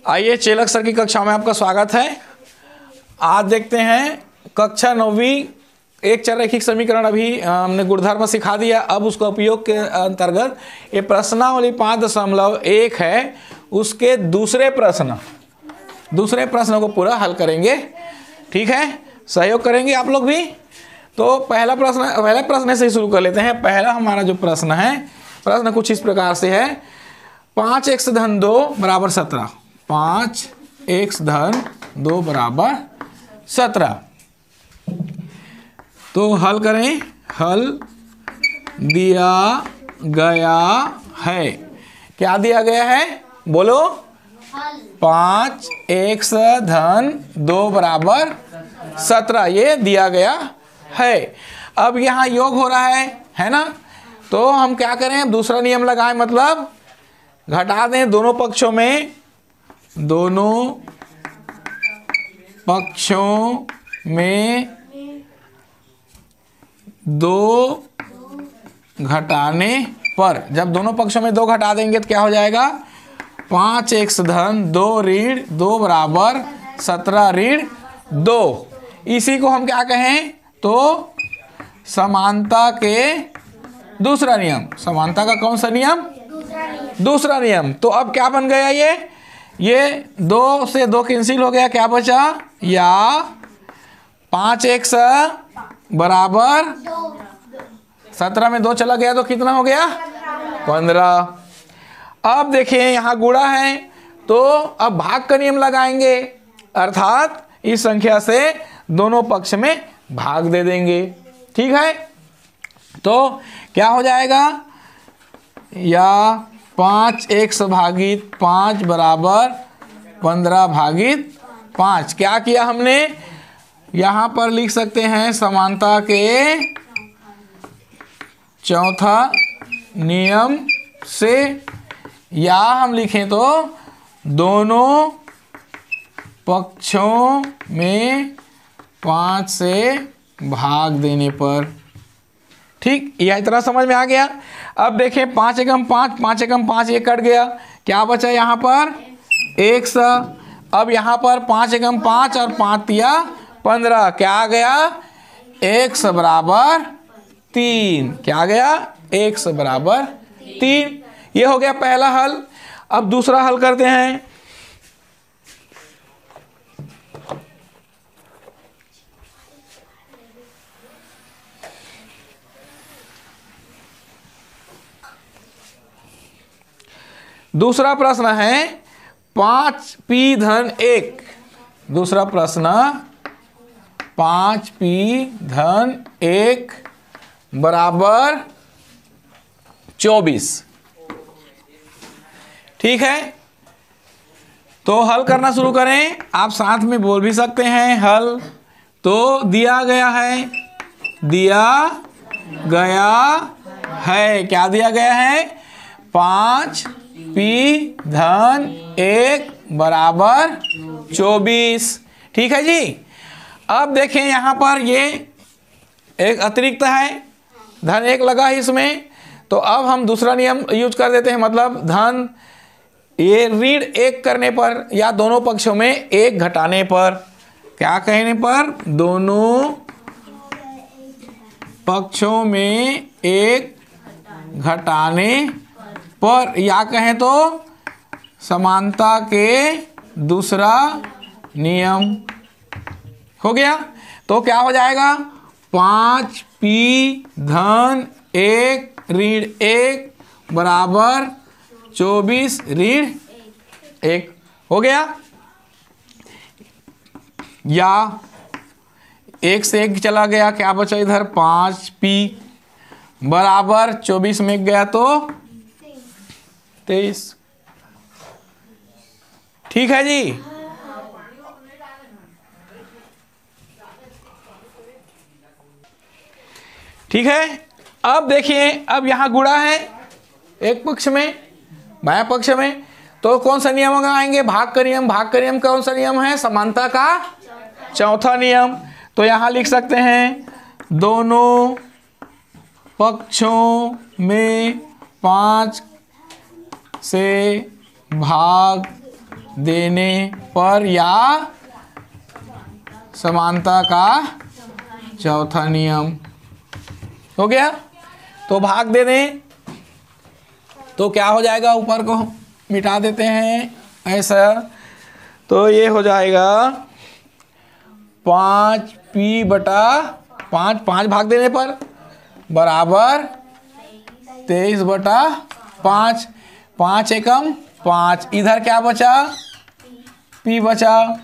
आइए चेलक सर की कक्षा में आपका स्वागत है। आज देखते हैं कक्षा 9वीं एक चररैखिक समीकरण। अभी हमने गुणधर्म सिखा दिया। अब उसका उपयोग के अंतर्गत ये प्रश्नावली 5.1 है, उसके दूसरे प्रश्न को पूरा हल करेंगे। ठीक है, सहयोग करेंगे आप लोग भी। तो पहले प्रश्न से ही शुरू कर लेते हैं। पहला हमारा जो प्रश्न है, प्रश्न कुछ इस प्रकार से है। 5x धन 2 बराबर 17। 5x धन 2 बराबर 17। तो हल करें। हल दिया गया है। क्या दिया गया है बोलो? 5x धन 2 बराबर 17 ये दिया गया है। अब यहाँ योग हो रहा है ना? तो हम क्या करें, दूसरा नियम लगाएं, मतलब घटा दें दोनों पक्षों में दो घटाने पर, जब दोनों पक्षों में 2 घटा देंगे तो क्या हो जाएगा? 5x धन 2 ऋण 2 बराबर 17 ऋण 2। इसी को हम क्या कहें तो समानता के दूसरा नियम। समानता का कौन सा नियम? दूसरा नियम। तो अब क्या बन गया? ये 2 से 2 कैंसिल हो गया, क्या बचा? या 5x बराबर 17 में 2 चला गया तो कितना हो गया? 15। अब देखिए यहाँ गुणा है तो अब भाग का नियम लगाएंगे, अर्थात इस संख्या से दोनों पक्ष में भाग दे देंगे। ठीक है, तो क्या हो जाएगा? या 5x भागित 5 बराबर 15 भागित 5। क्या किया हमने? यहाँ पर लिख सकते हैं समानता के चौथा नियम से, या हम लिखें तो दोनों पक्षों में 5 से भाग देने पर। ठीक, यह इतना समझ में आ गया। अब देखें 5 एकम 5, 5 एकम 5 ये कट गया, क्या बचा यहाँ पर? x। अब यहाँ पर 5 एकम 5 और 5 तिया 15, क्या आ गया? x बराबर 3। क्या आ गया? x बराबर 3। ये हो गया पहला हल। अब दूसरा हल करते हैं। दूसरा प्रश्न है 5p धन 1। दूसरा प्रश्न 5p धन 1 बराबर 24। ठीक है, तो हल करना शुरू करें। आप साथ में बोल भी सकते हैं हल। तो दिया गया है, क्या दिया गया है? 5p धन 1 बराबर 24। ठीक है जी। अब देखें यहाँ पर ये एक अतिरिक्त है, धन 1 लगा है इसमें, तो अब हम दूसरा नियम यूज कर देते हैं, मतलब धन ये ऋण 1 करने पर या दोनों पक्षों में 1 घटाने पर। क्या कहने पर? दोनों पक्षों में 1 घटाने पर, या कहें तो समानता के दूसरा नियम। हो गया, तो क्या हो जाएगा? 5p धन 1 ऋण 1 बराबर 24 ऋण 1 हो गया। या 1 से 1 चला गया, क्या बचा इधर? 5p बराबर 24 में गया तो 23। ठीक है जी। ठीक है, अब देखिए, अब यहां गुणा है एक पक्ष में, बाया पक्ष में, तो कौन सा नियम लगाएंगे? भाग का नियम। भाग का नियम कौन सा नियम है? समानता का चौथा नियम। तो यहां लिख सकते हैं दोनों पक्षों में 5 से भाग देने पर या समानता का चौथा नियम। हो गया। तो भाग दे दें तो क्या हो जाएगा, ऊपर को मिटा देते हैं ऐसा, तो ये हो जाएगा 5p/5, 5 भाग देने पर बराबर 23/5, 5 एकम 5, इधर क्या बचा, p बचा,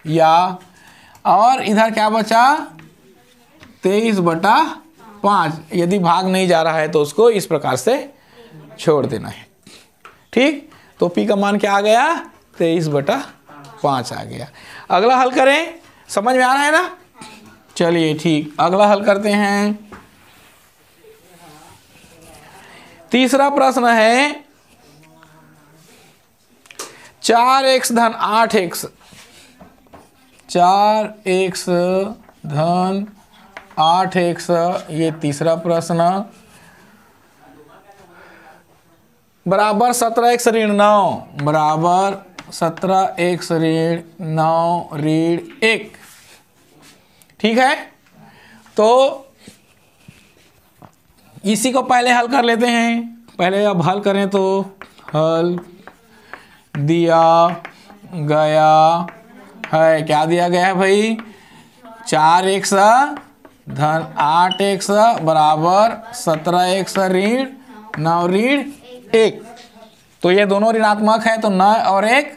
या और इधर क्या बचा 23/5। यदि भाग नहीं जा रहा है तो उसको इस प्रकार से छोड़ देना है। ठीक, तो p का मान क्या आ गया, 23/5 आ गया। अगला हल करें, समझ में आ रहा है ना। चलिए ठीक, अगला हल करते हैं। तीसरा प्रश्न है 4x धन 8x, 4x धन 8x, ये तीसरा प्रश्न, बराबर 17x ऋण 9, बराबर 17x ऋण 9 ऋण 1। ठीक है, तो इसी को पहले हल कर लेते हैं। पहले अब हल करें तो हल दिया गया है, क्या दिया गया है भाई, 4x धन 8x बराबर 17x ऋण 9 ऋण 1। तो ये दोनों ऋणात्मक है, तो 9 और 1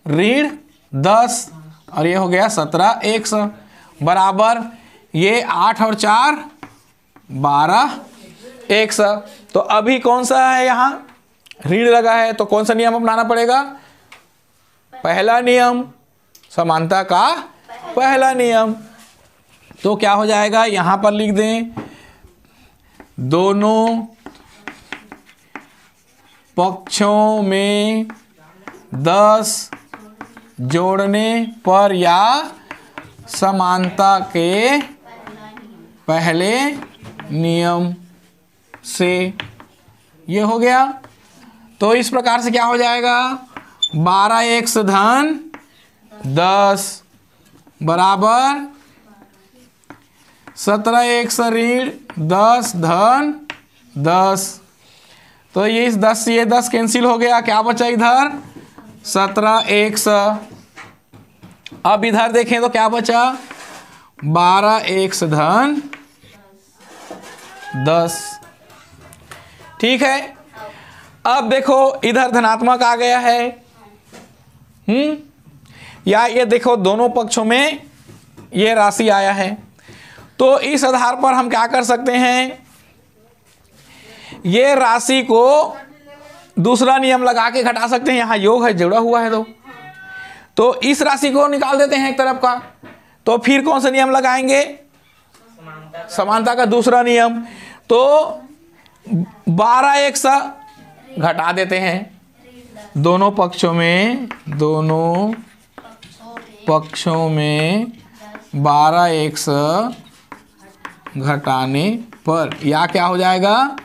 ऋण 10, और ये हो गया 17x बराबर ये 8 और 4 12x। तो अभी कौन सा है, यहाँ ऋण लगा है, तो कौन सा नियम अपनाना पड़ेगा, पहला नियम, समानता का पहला नियम। तो क्या हो जाएगा, यहाँ पर लिख दें, दोनों पक्षों में 10 जोड़ने पर या समानता के पहले नियम से, ये हो गया। तो इस प्रकार से क्या हो जाएगा, 12x धन 10 बराबर 17x ऋण 10 धन 10। तो ये इस 10 से ये 10 कैंसिल हो गया, क्या बचा इधर 17x। अब इधर देखें तो क्या बचा, 12x धन 10। ठीक है, अब देखो इधर धनात्मक आ गया है, या ये देखो दोनों पक्षों में ये राशि आया है। तो इस आधार पर हम क्या कर सकते हैं, ये राशि को दूसरा नियम लगा के घटा सकते हैं। यहाँ योग है, जुड़ा हुआ है, तो इस राशि को निकाल देते हैं एक तरफ का। तो फिर कौन सा नियम लगाएंगे, समानता का दूसरा नियम। तो 12x घटा देते हैं, दोनों पक्षों में 12x घटाने पर या क्या हो जाएगा,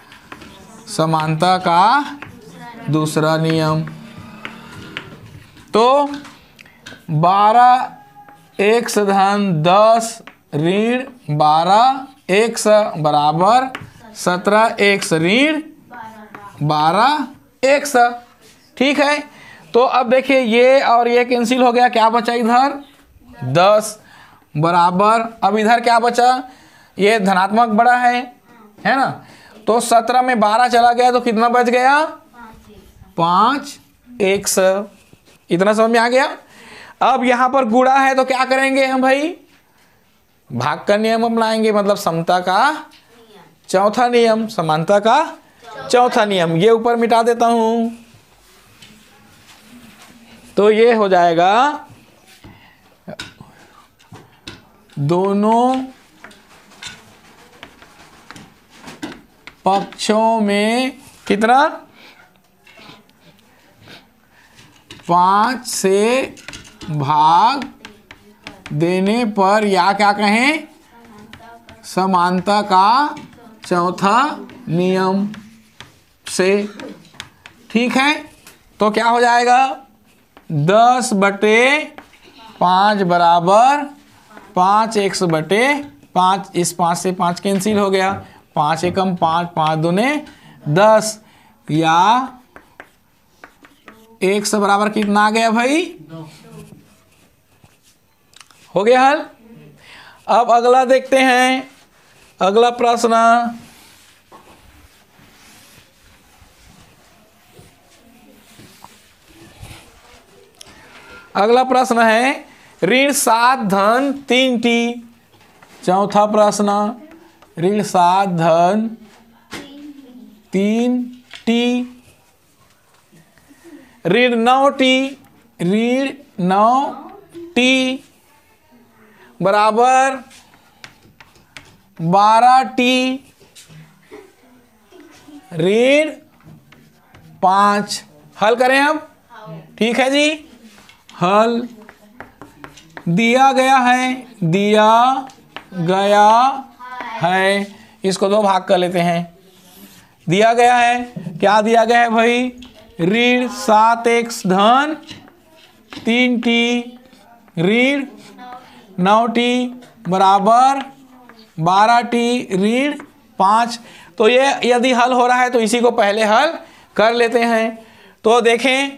समानता का दूसरा नियम। तो 12x धन 10 ऋण 12x बराबर 17x ऋण 12x। ठीक है, तो अब देखिए ये और ये कैंसिल हो गया, क्या बचा इधर 10 बराबर, अब इधर क्या बचा, ये धनात्मक बड़ा है ना, तो 17 में 12 चला गया तो कितना बच गया 5x। इतना समझ में आ गया। अब यहाँ पर गुणा है तो क्या करेंगे हम भाई, भाग का नियम अपनाएंगे, मतलब समता का चौथा नियम, समानता का चौथा नियम। ये ऊपर मिटा देता हूं, तो ये हो जाएगा दोनों पक्षों में कितना, 5 से भाग देने पर या क्या कहें, समानता का चौथा नियम से। ठीक है, तो क्या हो जाएगा, 10/5 बराबर 5x/5। इस 5 से 5 कैंसिल हो गया, 5 एकम 5, 5 दूने 10, या x बराबर कितना आ गया भाई? हो गया हल। अब अगला देखते हैं, अगला प्रश्न। अगला प्रश्न है ऋण 7 धन 3t। चौथा प्रश्न, ऋण 7 धन 3t, ऋण 9t, ऋण 9t बराबर 12t, ऋण 5। हल करें अब, ठीक है जी। हल दिया गया है, इसको दो भाग कर लेते हैं। दिया गया है, क्या दिया गया है भाई? ऋण 7x धन 3t, ऋण 9t बराबर 12t, ऋण 5। तो ये यदि हल हो रहा है तो इसी को पहले हल कर लेते हैं। तो देखें,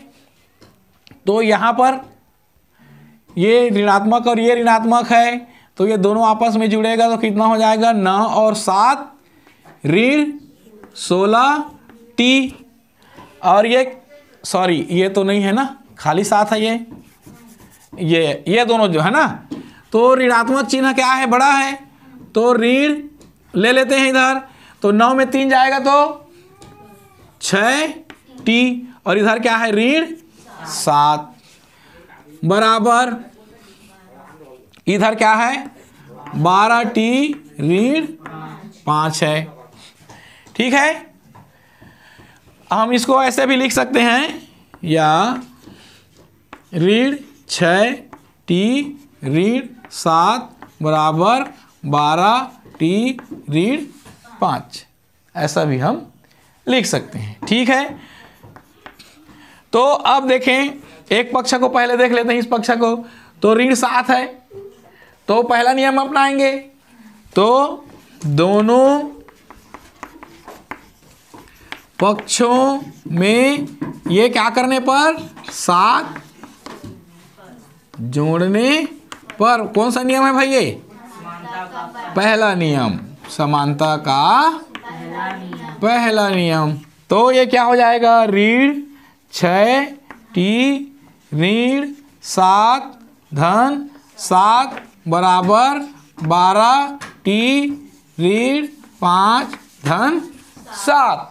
तो यहाँ पर ये ऋणात्मक और ये ऋणात्मक है, तो ये दोनों आपस में जुड़ेगा तो कितना हो जाएगा? 9 और 7 ऋण 16t। और ये सॉरी, ये तो नहीं है ना, खाली 7 है ये दोनों जो है ना, तो ऋणात्मक चिन्ह क्या है? बड़ा है, तो ऋण ले लेते हैं इधर। तो 9 में 3 जाएगा तो 6t, और इधर क्या है? ऋण 7 बराबर इधर क्या है? 12t ऋण 5 है। ठीक है, हम इसको ऐसे भी लिख सकते हैं, या ऋण 6t ऋण 7 बराबर 12t ऋण 5, ऐसा भी हम लिख सकते हैं। ठीक है, तो अब देखें, एक पक्ष को पहले देख लेते हैं, इस पक्ष को। तो ऋण 7 है, तो पहला नियम अपनाएंगे, तो दोनों पक्षों में ये क्या करने पर? 7 जोड़ने पर। कौन सा नियम है भाई? ये पहला नियम, समानता का पहला नियम। तो ये क्या हो जाएगा? ऋण 6t ऋण 7 धन 7 बराबर 12t ऋण 5 धन 7।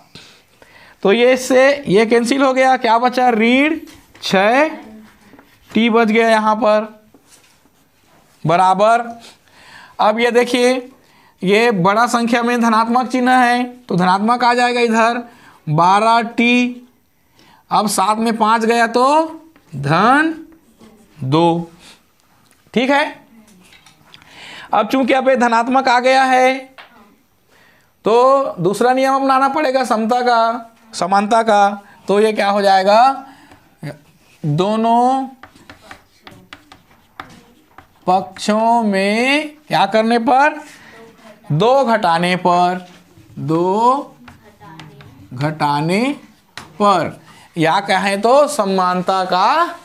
तो ये इससे ये कैंसिल हो गया, क्या बचा? ऋण 6t बच गया यहाँ पर, बराबर। अब ये देखिए, ये बड़ा संख्या में धनात्मक चिन्ह है, तो धनात्मक आ जाएगा इधर 12t। अब 7 में 5 गया तो धन 2। ठीक है, अब चूंकि अब ये धनात्मक आ गया है, तो दूसरा नियम अपनाना पड़ेगा समता का, समानता का। तो ये क्या हो जाएगा? दोनों पक्षों में क्या करने पर? 2 घटाने पर, 2 घटाने पर, या कहें तो समानता का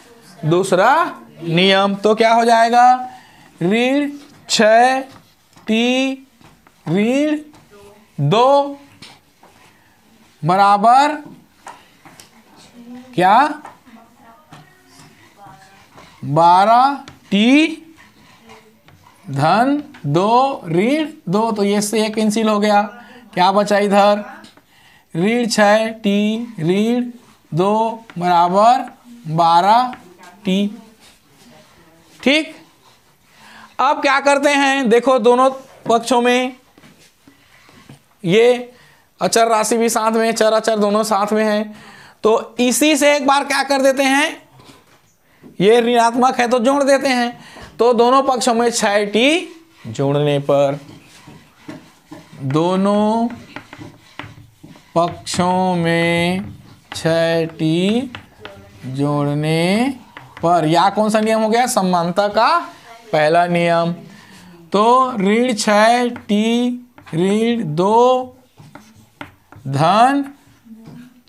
दूसरा नियम। तो क्या हो जाएगा? ऋण 6t ऋण 2 बराबर क्या? 12t धन 2 ऋण 2। तो ये से कैंसिल हो गया, क्या बचा इधर? ऋण 6t ऋण 2 बराबर 12t। ठीक, अब क्या करते हैं? देखो, दोनों पक्षों में ये अचर राशि भी साथ में, चर अचर दोनों साथ में है, तो इसी से एक बार क्या कर देते हैं? ये ऋणात्मक है तो जोड़ देते हैं। तो दोनों पक्षों में 6t जोड़ने पर, दोनों पक्षों में 6t जोड़ने पर। या कौन सा नियम हो गया? समानता का पहला नियम। तो ऋण 6t ऋण 2 धन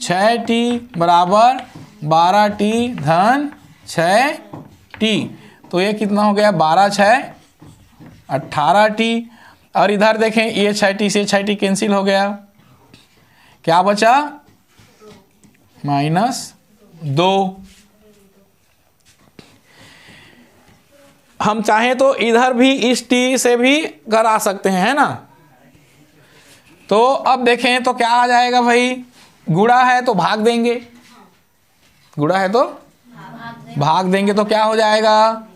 6t बराबर 12t धन 6t। तो ये कितना हो गया? 12 6 18t। और इधर देखें, ये 6t से 6t कैंसिल हो गया, क्या बचा? -2। हम चाहें तो इधर भी इस t से भी करा सकते हैं, है ना। तो अब देखें तो क्या आ जाएगा भाई? गुणा है तो भाग देंगे, गुणा है तो भाग देंगे, तो क्या हो जाएगा?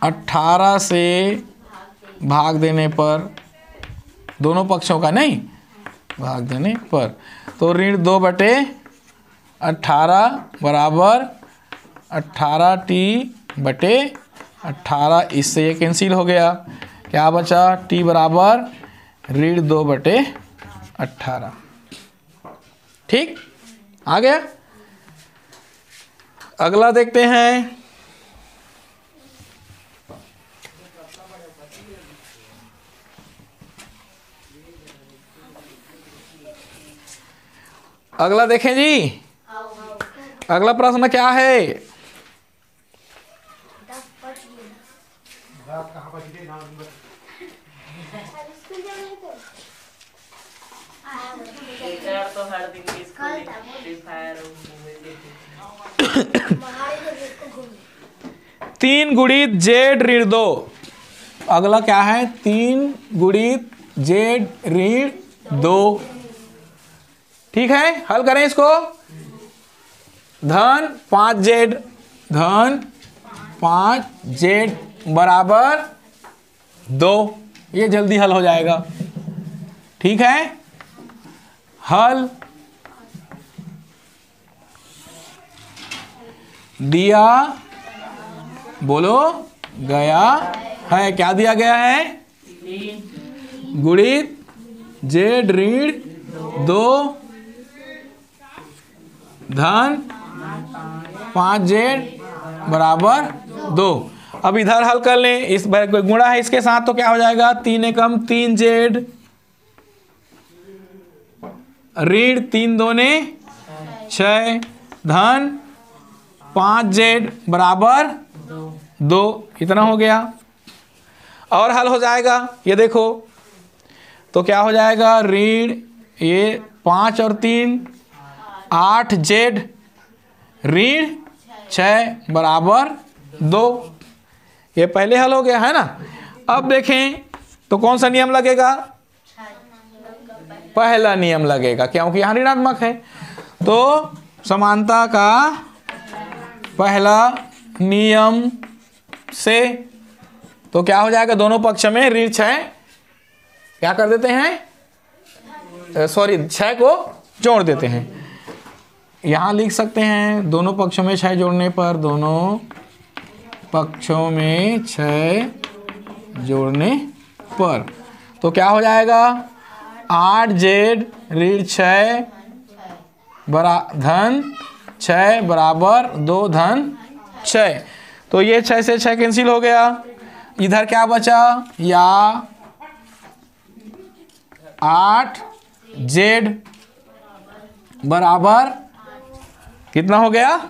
18 से भाग देने पर, दोनों पक्षों का नहीं, भाग देने पर, तो ऋण 2/18 बराबर 18t बटे 18। इससे ये कैंसिल हो गया, क्या बचा? t बराबर ऋण 2/18। ठीक, आ गया। अगला देखते हैं। अगला देखें जी, अगला प्रश्न क्या है? तो हर दिन की फ्री फायर 3 गुणित जेड ऋण 2। अगला क्या है? 3 गुणित जेड ऋण 2। ठीक है, हल करें इसको। धन 5z धन 5z बराबर 2। ये जल्दी हल हो जाएगा। ठीक है, हल दिया, बोलो, गया है। क्या दिया गया है? गुणित जेड ऋण 2 धन 5z बराबर 2। अब इधर हल कर लें, इस बार कोई गुणा है इसके साथ, तो क्या हो जाएगा? 3 एकम 3z ऋण 3 दूने 6 धन 5z बराबर 2। इतना हो गया। और हल हो जाएगा, ये देखो, तो क्या हो जाएगा? ऋण ये 5 और 3 8z ऋण 6 बराबर 2। ये पहले हल हो गया है ना। अब देखें तो कौन सा नियम लगेगा? पहला नियम लगेगा, क्योंकि यहाँ ऋणात्मक है। तो समानता का पहला नियम से तो क्या हो जाएगा? दोनों पक्ष में ऋण 6 क्या कर देते हैं? सॉरी, 6 को जोड़ देते हैं। यहाँ लिख सकते हैं दोनों पक्षों में 6 जोड़ने पर, दोनों पक्षों में 6 जोड़ने पर, तो क्या हो जाएगा? 8z ऋण 6 धन 6 बराबर 2 धन 6। तो ये 6 से 6 कैंसिल हो गया। इधर क्या बचा? या 8z बराबर कितना हो गया?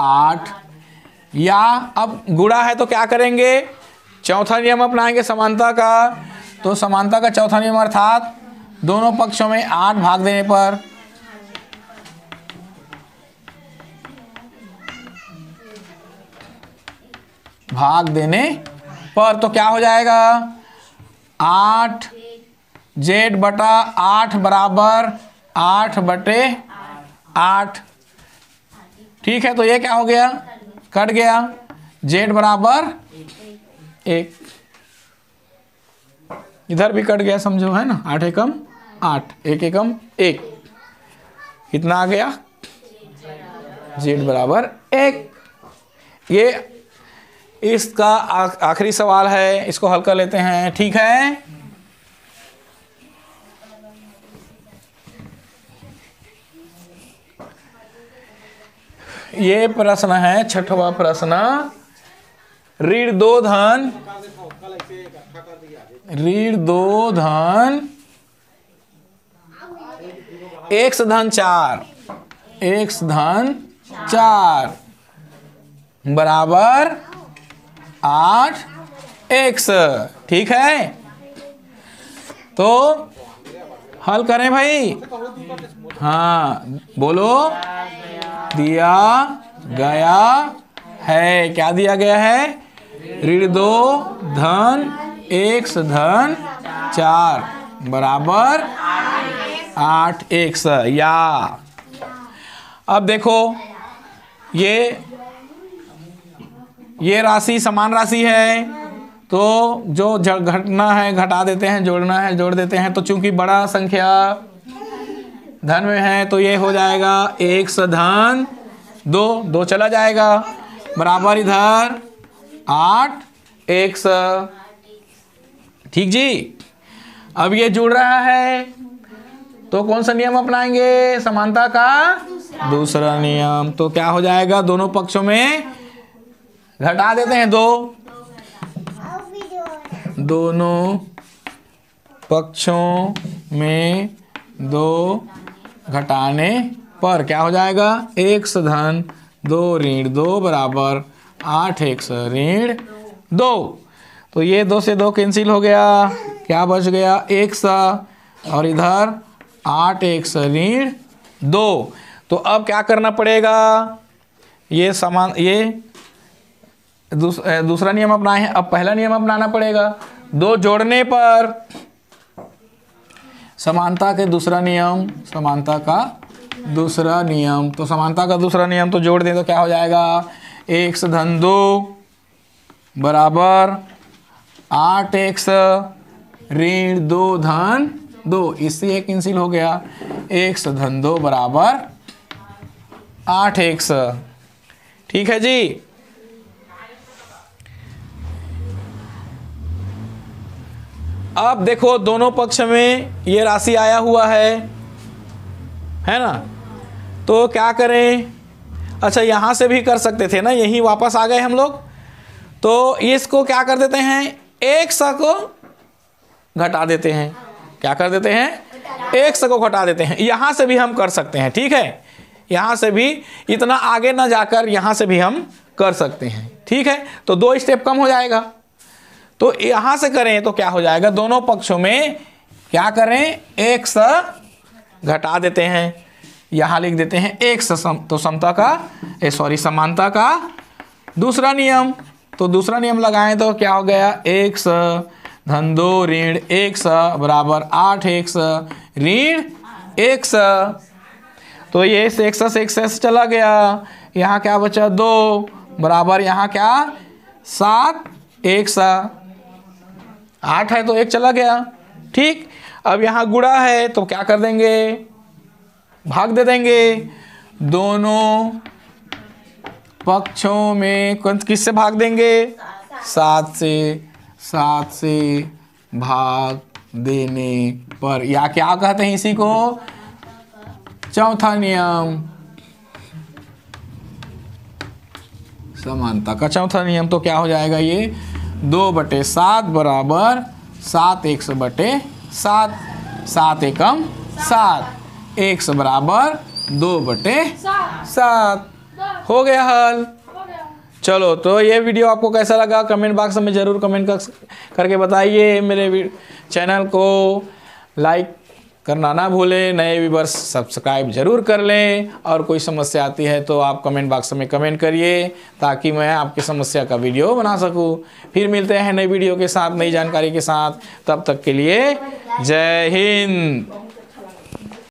8। या अब गुणा है तो क्या करेंगे? चौथा नियम अपनाएंगे समानता का। तो समानता का चौथा नियम अर्थात दोनों पक्षों में 8 भाग देने पर, तो क्या हो जाएगा? 8z बटा 8 बराबर 8 बटे 8। ठीक है, तो ये क्या हो गया? कट गया। z बराबर 1, इधर भी कट गया, समझो, है ना। 8 एकम 8, 1 एकम 1, कितना आ गया? z बराबर 1। ये इसका आखिरी सवाल है, इसको हल कर लेते हैं। ठीक है, ये प्रश्न है 6वां प्रश्न। ऋण 2 धन x धन 4 बराबर 8x। ठीक है, तो हल करें भाई। हाँ बोलो। दिया गया है, क्या दिया गया है? ऋण 2 धन x धन 4 बराबर 8x। या अब देखो, ये राशि समान राशि है, तो जो घटना है घटा देते हैं, जोड़ना है जोड़ देते हैं। तो चूंकि बड़ा संख्या धन में है तो ये हो जाएगा x धन 2 चला जाएगा बराबर इधर 8x। ठीक जी। अब ये जुड़ रहा है तो कौन सा नियम अपनाएंगे? समानता का दूसरा नियम। तो क्या हो जाएगा? दोनों पक्षों में घटा देते हैं 2, दोनों पक्षों में 2 घटाने पर क्या हो जाएगा? x धन 2 ऋण 2 बराबर 8x ऋण 2। तो ये 2 से 2 कैंसिल हो गया, क्या बच गया? x और इधर 8x ऋण 2। तो अब क्या करना पड़ेगा? ये दूसरा नियम अपनाए हैं, अब पहला नियम अपनाना पड़ेगा। 2 जोड़ने पर समानता का दूसरा नियम। तो समानता का दूसरा नियम तो जोड़ दें तो क्या हो जाएगा? x धन 2 बराबर 8x ऋण 2 धन 2, इससे एक कैंसिल हो गया। x धन 2 बराबर 8x। ठीक है जी। अब देखो, दोनों पक्ष में ये राशि आया हुआ है ना, तो क्या करें? अच्छा, यहाँ से भी कर सकते थे ना, यहीं वापस आ गए हम लोग। तो इसको क्या कर देते हैं? x को घटा देते हैं। क्या कर देते हैं? x को घटा देते हैं। यहाँ से भी हम कर सकते हैं। ठीक है, यहाँ से भी, इतना आगे ना जाकर यहाँ से भी हम कर सकते हैं। ठीक है, तो 2 स्टेप कम हो जाएगा। तो यहाँ से करें तो क्या हो जाएगा? दोनों पक्षों में क्या करें? x घटा देते हैं, यहाँ लिख देते हैं x। तो समानता का दूसरा नियम। तो दूसरा नियम लगाएं तो क्या हो गया? x धन 2 ऋण x बराबर 8x ऋण x। तो ये x से x चला गया, यहाँ क्या बचा? 2 बराबर यहाँ क्या? 7x। 8 है तो 1 चला गया। ठीक, अब यहाँ गुणा है तो क्या कर देंगे? भाग दे देंगे। दोनों पक्षों में किससे भाग देंगे? 7 से भाग देने पर, या क्या कहते हैं इसी को? चौथा नियम, समानता का चौथा नियम। तो क्या हो जाएगा? ये 2/7 बराबर 7x बटे 7, 7 एकम 7, x बराबर 2/7। हो गया हल। चलो, तो ये वीडियो आपको कैसा लगा कमेंट बॉक्स में ज़रूर कमेंट करके बताइए। मेरे चैनल को लाइक करना ना भूलें, नए व्यूअर्स सब्सक्राइब जरूर कर लें, और कोई समस्या आती है तो आप कमेंट बॉक्स में कमेंट करिए ताकि मैं आपकी समस्या का वीडियो बना सकूं। फिर मिलते हैं नई वीडियो के साथ, नई जानकारी के साथ। तब तक के लिए जय हिंद।